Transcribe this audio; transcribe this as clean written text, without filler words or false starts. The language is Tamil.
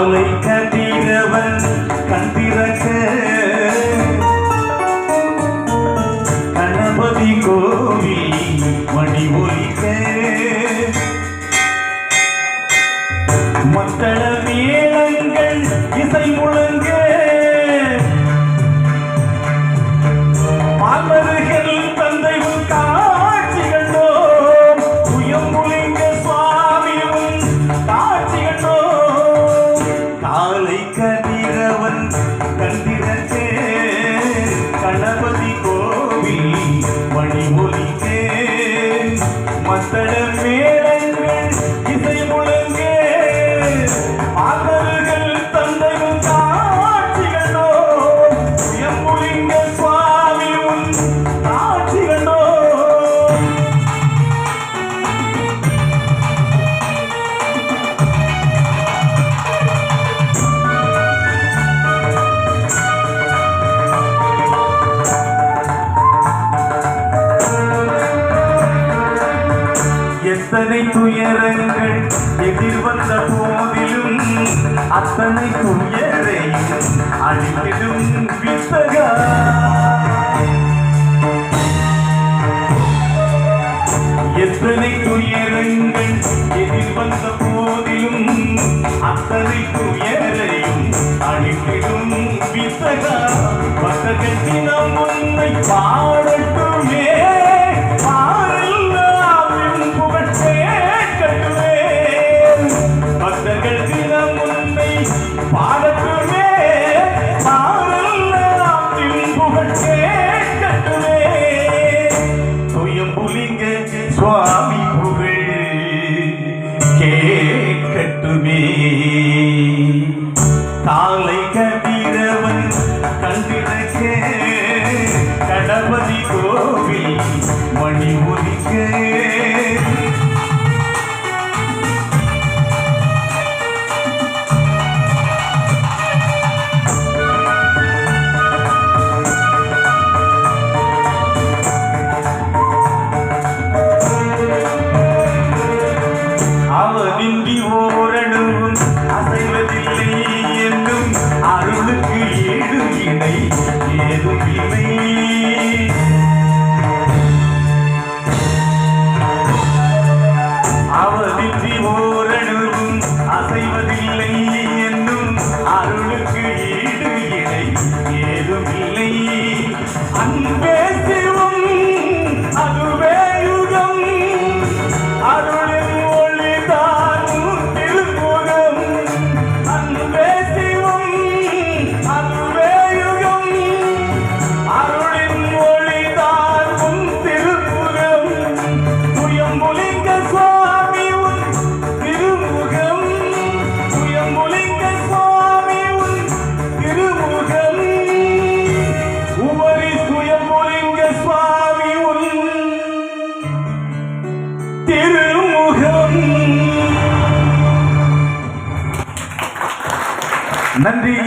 காலை கதிரவன் கண்டிருக்க கணபதி கோவில் மணி ஒலிக்க மத்தள மேளங்கள் இசை முழங்க மாமர்கள் தந்தை காட்சி கண்டோம் சுயம்புலிங்க சுவாமியும் காட்சி கண்டோம் காலை கதிரவன் கண்டிருக்க கணபதி கோவில் மணி ஒலிக்க மத்தள மேளங்கள் இசை முழங்க மாமர்கள் தந்தையும் காட்சி கண்டோம் சுயம்புலிங்க சுவாமியும் காட்சி கண்டோம் எத்தனை துயரங்கள் எதிர்வந்த போதிலும் அத்தனை துயரையும் அழித்திடும் வித்தகா எத்தனை துயரங்கள் எதிர்வந்த போதிலும் அத்தனை துயரையும் அழித்திடும் வித்தகா பக்தர்கள் தினம் உன்னை பாடட்டுமே பக்தர்கள் தினம் உன்னை பாடட்டுமே புகழ்ச்சே கட்டுமே சுயம்புலிங்க சுவாமி புகழ் கேட்கட்டுமே காலை கதிரவன் கண்டிருக்க கணபதி கோவில் மணி ஒலிக்க அவனின்றி ஓரணுவும் அசைவதில்லை என்னும் அருளுக்கு ஏது இணை ஏதும் இல்லை அவனின்றி ஓரணுவும் அசைவதில்லை என்னும் அருளுக்கு ஏது இணை ஏதும் இல்லை அன்பே சிவம் அதுவே யுகம் அருளின் திருமுகம். நன்றி.